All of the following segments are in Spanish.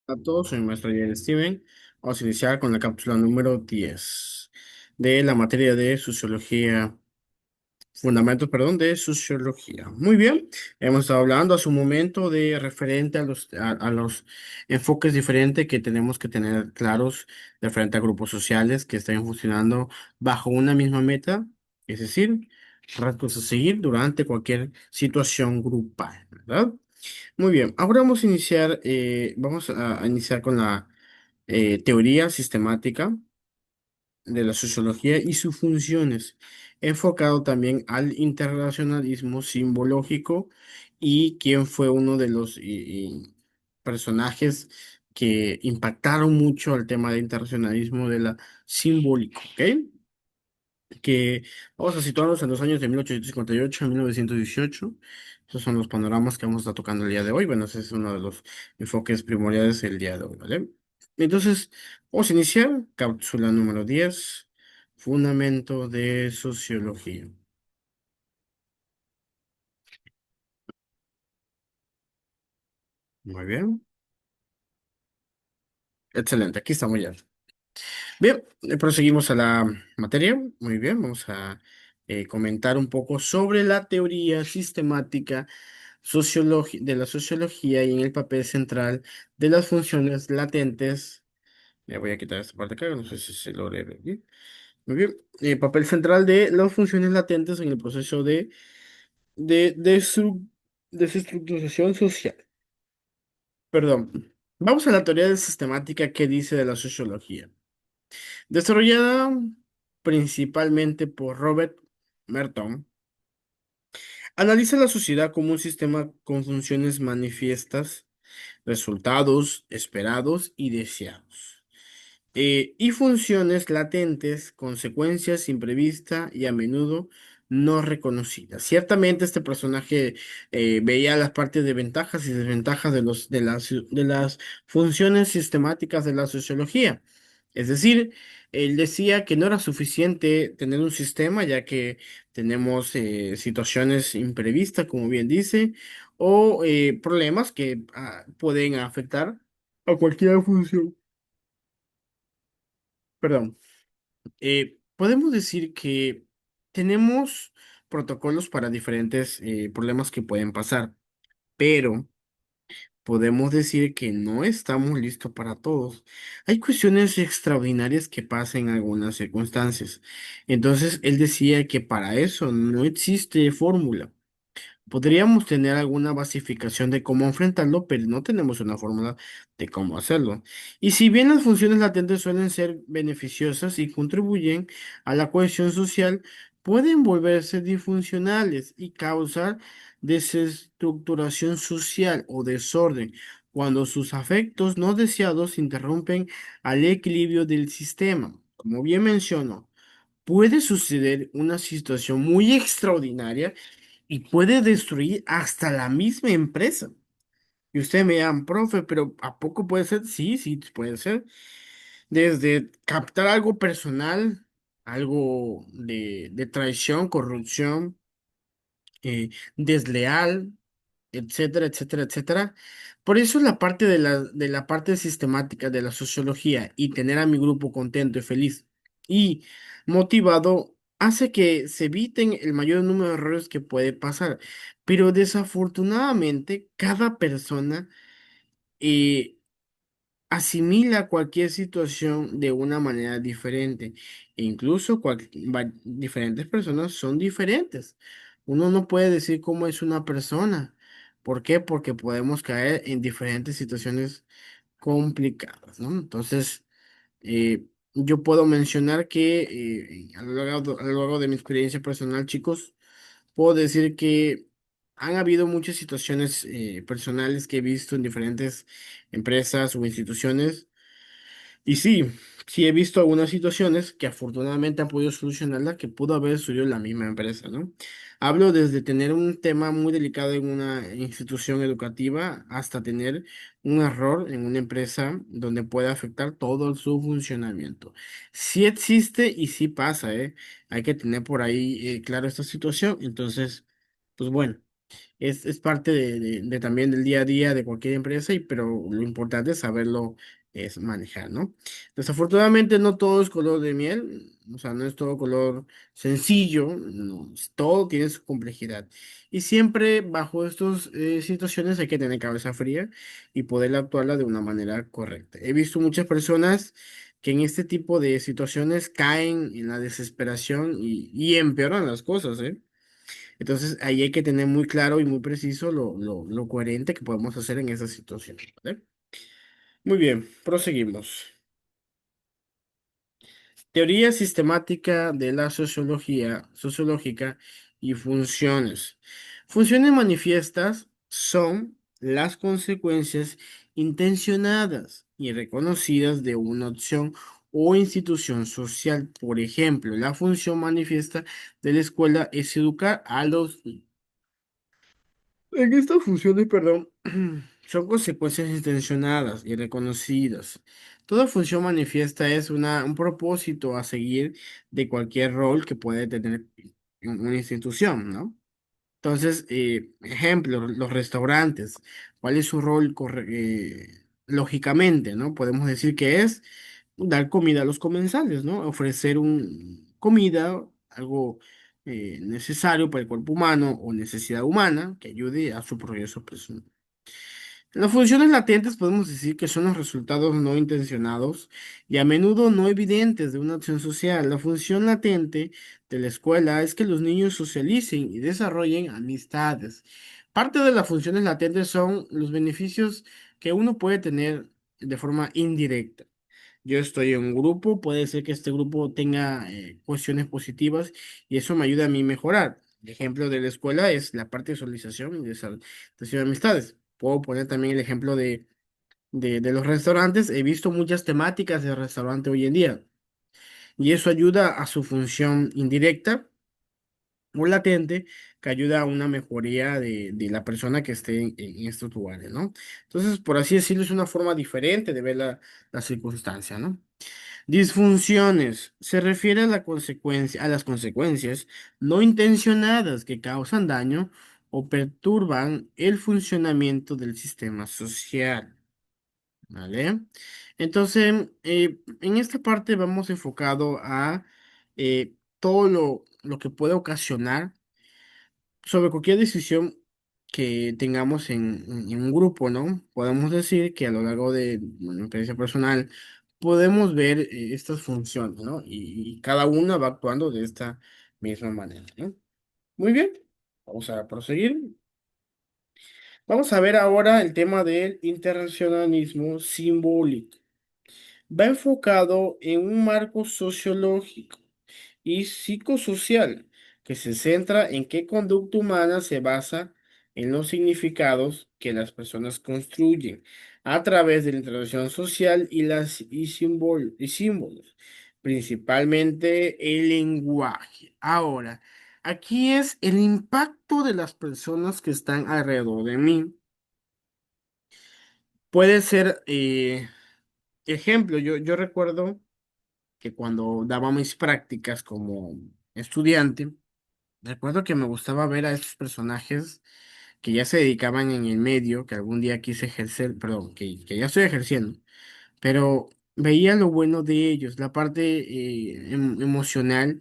A todos, soy el maestro Jerry Steven. Vamos a iniciar con la cápsula número 10 de la materia de sociología, fundamentos, perdón, de sociología. Muy bien, hemos estado hablando hace un momento de referente a los enfoques diferentes que tenemos que tener claros referente a grupos sociales que estén funcionando bajo una misma meta, es decir, rasgos a seguir durante cualquier situación grupal, ¿verdad? Muy bien, ahora vamos a iniciar con la teoría sistemática de la sociología y sus funciones, enfocado también al internacionalismo simbológico y quién fue uno de los personajes que impactaron mucho al tema del internacionalismo de la simbólico, ¿ok? Que vamos a situarnos en los años de 1858 a 1918. Esos son los panoramas que vamos a estar tocando el día de hoy. Bueno, ese es uno de los enfoques primordiales del día de hoy, ¿vale? Entonces, vamos a iniciar cápsula número 10, fundamento de sociología. Muy bien, excelente, aquí estamos ya. Bien, proseguimos a la materia. Muy bien, vamos a comentar un poco sobre la teoría sistemática de la sociología y en el papel central de las funciones latentes. Le voy a quitar esta parte acá, no sé si se logre ver bien. Muy bien. Papel central de las funciones latentes en el proceso de desestructuración social. Perdón. Vamos a la teoría de sistemática que dice de la sociología. Desarrollada principalmente por Robert Merton, analiza la sociedad como un sistema con funciones manifiestas, resultados esperados y deseados, y funciones latentes, consecuencias imprevistas y a menudo no reconocidas. Ciertamente este personaje veía las partes de ventajas y desventajas de las funciones sistemáticas de la sociología. Es decir, él decía que no era suficiente tener un sistema, ya que tenemos situaciones imprevistas, como bien dice, o problemas que pueden afectar a cualquier función. Perdón. Podemos decir que tenemos protocolos para diferentes problemas que pueden pasar, pero podemos decir que no estamos listos para todos. Hay cuestiones extraordinarias que pasan en algunas circunstancias. Entonces, él decía que para eso no existe fórmula. Podríamos tener alguna basificación de cómo enfrentarlo, pero no tenemos una fórmula de cómo hacerlo. Y si bien las funciones latentes suelen ser beneficiosas y contribuyen a la cohesión social, pueden volverse disfuncionales y causar desestructuración social o desorden cuando sus afectos no deseados interrumpen al equilibrio del sistema. Como bien menciono, puede suceder una situación muy extraordinaria y puede destruir hasta la misma empresa. Y usted me llama, profe, pero ¿a poco puede ser? Sí, sí, puede ser. Desde captar algo personal, algo de traición, corrupción, desleal, etcétera, etcétera, etcétera. Por eso la parte de la parte sistemática de la sociología y tener a mi grupo contento y feliz y motivado hace que se eviten el mayor número de errores que puede pasar. Pero desafortunadamente, cada persona eh, asimila cualquier situación de una manera diferente. E incluso diferentes personas son diferentes. Uno no puede decir cómo es una persona. ¿Por qué? Porque podemos caer en diferentes situaciones complicadas, ¿no? Entonces, yo puedo mencionar que a lo largo de mi experiencia personal, chicos, puedo decir que han habido muchas situaciones personales que he visto en diferentes empresas o instituciones y sí, sí he visto algunas situaciones que afortunadamente han podido solucionarla que pudo haber sucedido en la misma empresa, ¿no? Hablo desde tener un tema muy delicado en una institución educativa hasta tener un error en una empresa donde puede afectar todo su funcionamiento. Sí existe y sí pasa, ¿eh? Hay que tener por ahí claro esta situación. Entonces, pues bueno. es parte de también del día a día de cualquier empresa, pero lo importante es saberlo es manejar, ¿no? Desafortunadamente no todo es color de miel, o sea, no es todo color sencillo, no, todo tiene su complejidad. Y siempre bajo estas situaciones hay que tener cabeza fría y poder actuarla de una manera correcta. He visto muchas personas que en este tipo de situaciones caen en la desesperación y empeoran las cosas, ¿eh? Entonces, ahí hay que tener muy claro y muy preciso lo coherente que podemos hacer en esa situación, ¿vale? Muy bien, proseguimos. Teoría sistemática de la sociología, sociológica y funciones. Funciones manifiestas son las consecuencias intencionadas y reconocidas de una opción o institución social. Por ejemplo, la función manifiesta de la escuela es educar a los en estas funciones, perdón, son consecuencias intencionadas y reconocidas. Toda función manifiesta es un propósito a seguir de cualquier rol que puede tener una institución, ¿no? Entonces, ejemplo, los restaurantes, ¿cuál es su rol lógicamente, ¿no? Podemos decir que es dar comida a los comensales, ¿no? Ofrecer comida, algo necesario para el cuerpo humano o necesidad humana que ayude a su progreso personal. Las funciones latentes podemos decir que son los resultados no intencionados y a menudo no evidentes de una acción social. La función latente de la escuela es que los niños socialicen y desarrollen amistades. Parte de las funciones latentes son los beneficios que uno puede tener de forma indirecta. Yo estoy en un grupo, puede ser que este grupo tenga cuestiones positivas y eso me ayuda a mí a mejorar. El ejemplo de la escuela es la parte de socialización y de amistades. Puedo poner también el ejemplo de los restaurantes. He visto muchas temáticas de restaurante hoy en día y eso ayuda a su función indirecta o latente que ayuda a una mejoría de la persona que esté en estos lugares, ¿no? Entonces, por así decirlo, es una forma diferente de ver la circunstancia, ¿no? Disfunciones se refiere a a las consecuencias no intencionadas que causan daño o perturban el funcionamiento del sistema social, ¿vale? Entonces, en esta parte vamos enfocado a todo lo que puede ocasionar sobre cualquier decisión que tengamos en un grupo, ¿no? Podemos decir que a lo largo de una experiencia personal podemos ver estas funciones, ¿no? Y cada una va actuando de esta misma manera, ¿no? Muy bien, vamos a proseguir. Vamos a ver ahora el tema del internacionalismo simbólico. Va enfocado en un marco sociológico y psicosocial que se centra en qué conducta humana se basa en los significados que las personas construyen a través de la interacción social y símbolos, principalmente el lenguaje. Ahora, aquí es el impacto de las personas que están alrededor de mí. Puede ser, ejemplo, yo recuerdo que cuando daba mis prácticas como estudiante, recuerdo que me gustaba ver a esos personajes que ya se dedicaban en el medio, que algún día quise ejercer, perdón, que ya estoy ejerciendo, pero veía lo bueno de ellos, la parte emocional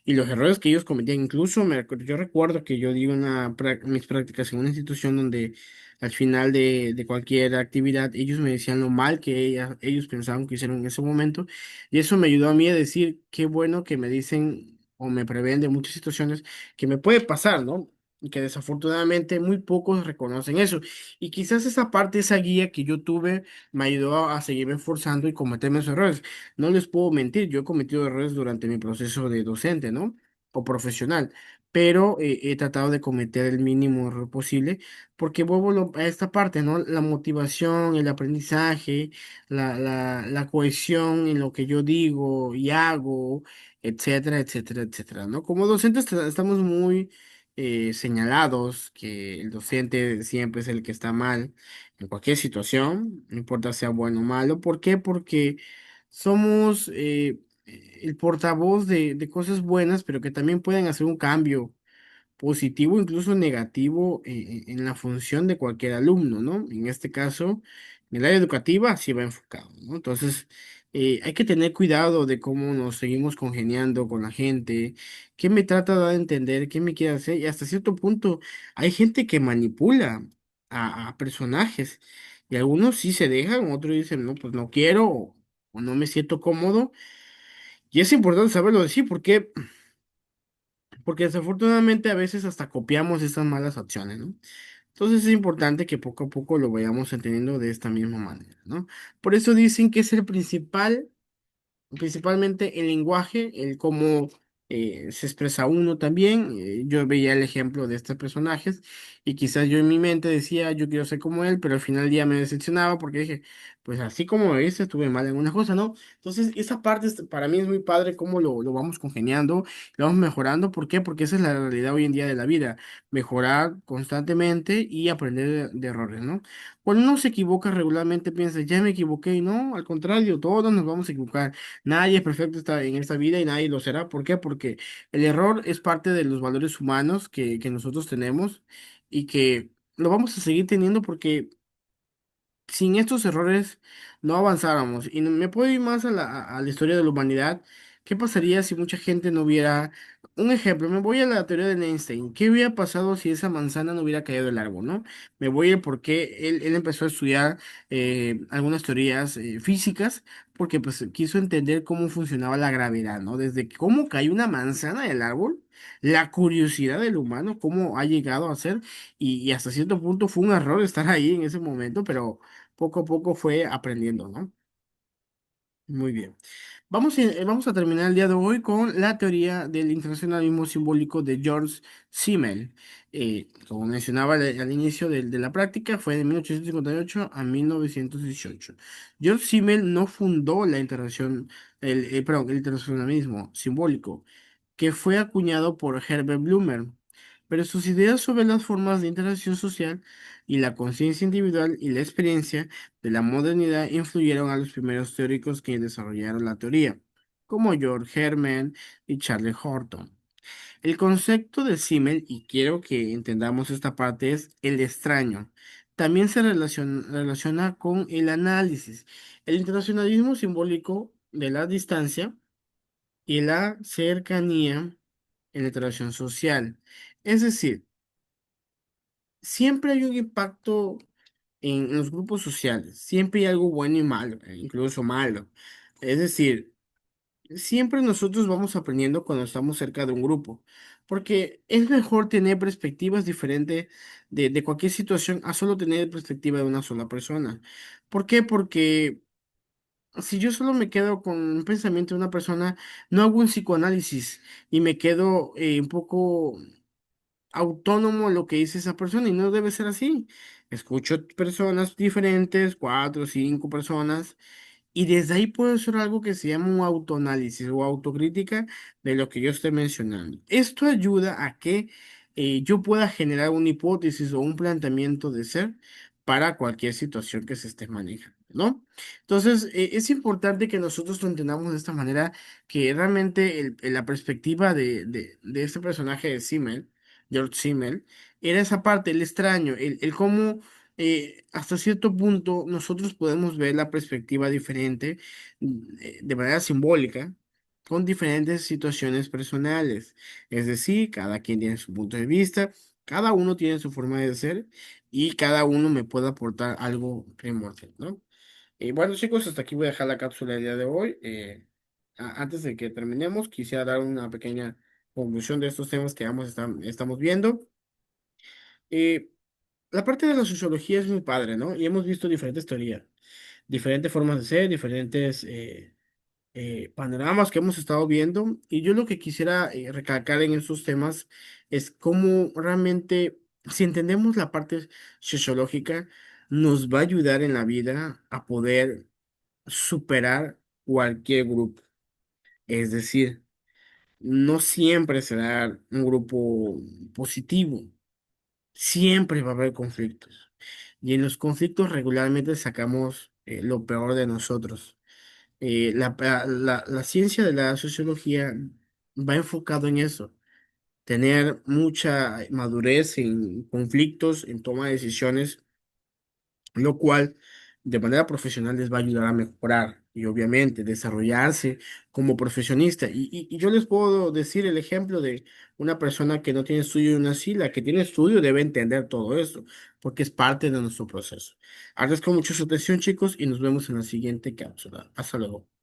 y los errores que ellos cometían. Incluso yo recuerdo que yo di mis prácticas en una institución donde al final de cualquier actividad ellos me decían lo mal que ellos pensaban que hicieron en ese momento y eso me ayudó a mí a decir qué bueno que me dicen o me prevén de muchas situaciones que me puede pasar, ¿no? Y que desafortunadamente muy pocos reconocen eso. Y quizás esa parte, esa guía que yo tuve, me ayudó a seguirme esforzando y cometerme esos errores. No les puedo mentir, yo he cometido errores durante mi proceso de docente, ¿no? O profesional, pero he tratado de cometer el mínimo error posible porque vuelvo a esta parte, ¿no? La motivación, el aprendizaje, la cohesión en lo que yo digo y hago, etcétera, etcétera, etcétera, ¿no? Como docentes estamos muy señalados que el docente siempre es el que está mal en cualquier situación, no importa sea bueno o malo. ¿Por qué? Porque somos el portavoz de cosas buenas, pero que también pueden hacer un cambio positivo, incluso negativo en la función de cualquier alumno, ¿no? En este caso, en el área educativa sí va enfocado, ¿no? Entonces, hay que tener cuidado de cómo nos seguimos congeniando con la gente, qué me trata de dar a entender, qué me quiere hacer, y hasta cierto punto hay gente que manipula a personajes, y algunos sí se dejan, otros dicen, no, pues no quiero, o no me siento cómodo, y es importante saberlo decir, porque desafortunadamente a veces hasta copiamos estas malas acciones, ¿no? Entonces es importante que poco a poco lo vayamos entendiendo de esta misma manera, ¿no? Por eso dicen que es el principalmente el lenguaje, el cómo se expresa uno también. Yo veía el ejemplo de estos personajes y quizás yo en mi mente decía, yo quiero ser como él, pero al final del día me decepcionaba porque dije, pues así como me viste, estuve mal en una cosa, ¿no? Entonces, esa parte para mí es muy padre cómo lo vamos congeniando, lo vamos mejorando. ¿Por qué? Porque esa es la realidad hoy en día de la vida, mejorar constantemente y aprender de errores, ¿no? Cuando uno se equivoca regularmente, piensa, ya me equivoqué, y no, al contrario, todos nos vamos a equivocar. Nadie es perfecto en esta vida y nadie lo será. ¿Por qué? Porque el error es parte de los valores humanos que nosotros tenemos y que lo vamos a seguir teniendo porque sin estos errores no avanzáramos. Y me puedo ir más a a la historia de la humanidad. ¿Qué pasaría si mucha gente no hubiera... Un ejemplo, me voy a la teoría de Einstein. ¿Qué hubiera pasado si esa manzana no hubiera caído del árbol, no? Me voy a ir porque él empezó a estudiar algunas teorías físicas porque pues quiso entender cómo funcionaba la gravedad, ¿no? Desde cómo cayó una manzana del árbol, la curiosidad del humano, cómo ha llegado a ser, y hasta cierto punto fue un error estar ahí en ese momento, pero poco a poco fue aprendiendo, ¿no? Muy bien. Vamos a terminar el día de hoy con la teoría del internacionalismo simbólico de George Simmel. Como mencionaba al inicio de la práctica, fue de 1858 a 1918. George Simmel no fundó el internacionalismo simbólico, que fue acuñado por Herbert Blumer, pero sus ideas sobre las formas de interacción social y la conciencia individual y la experiencia de la modernidad influyeron a los primeros teóricos que desarrollaron la teoría, como George Herman y Charles Horton. El concepto de Simmel, y quiero que entendamos esta parte, es el extraño. También se relaciona con el análisis, el internacionalismo simbólico de la distancia y la cercanía en la interacción social. Es decir, siempre hay un impacto en los grupos sociales, siempre hay algo bueno y malo, incluso malo. Es decir, siempre nosotros vamos aprendiendo cuando estamos cerca de un grupo, porque es mejor tener perspectivas diferentes de cualquier situación a solo tener perspectiva de una sola persona. ¿Por qué? Porque si yo solo me quedo con un pensamiento de una persona, no hago un psicoanálisis y me quedo un poco autónomo a lo que dice esa persona y no debe ser así. Escucho personas diferentes, cuatro, cinco personas, y desde ahí puedo hacer algo que se llama un autoanálisis o autocrítica de lo que yo estoy mencionando. Esto ayuda a que yo pueda generar una hipótesis o un planteamiento de ser para cualquier situación que se esté manejando, ¿no? Entonces, es importante que nosotros lo entendamos de esta manera, que realmente la perspectiva de este personaje de Simmel, George Simmel, era esa parte, el extraño, el cómo hasta cierto punto nosotros podemos ver la perspectiva diferente, de manera simbólica, con diferentes situaciones personales. Es decir, cada quien tiene su punto de vista, cada uno tiene su forma de ser y cada uno me puede aportar algo primordial, ¿no? Y bueno, chicos, hasta aquí voy a dejar la cápsula del día de hoy. Antes de que terminemos, quisiera dar una pequeña conclusión de estos temas que estamos viendo. Eh, la parte de la sociología es muy padre, ¿no? Y hemos visto diferentes teorías, diferentes formas de ser, diferentes panoramas que hemos estado viendo. Y yo lo que quisiera recalcar en estos temas es cómo realmente, si entendemos la parte sociológica, nos va a ayudar en la vida a poder superar cualquier grupo. Es decir, no siempre será un grupo positivo. Siempre va a haber conflictos. Y en los conflictos regularmente sacamos lo peor de nosotros. La ciencia de la sociología va enfocado en eso, tener mucha madurez en conflictos, en toma de decisiones, lo cual de manera profesional les va a ayudar a mejorar y obviamente desarrollarse como profesionista. Y yo les puedo decir el ejemplo de una persona que no tiene estudio y una sí, la que tiene estudio debe entender todo eso, porque es parte de nuestro proceso. Agradezco mucho su atención, chicos, y nos vemos en la siguiente cápsula. Hasta luego.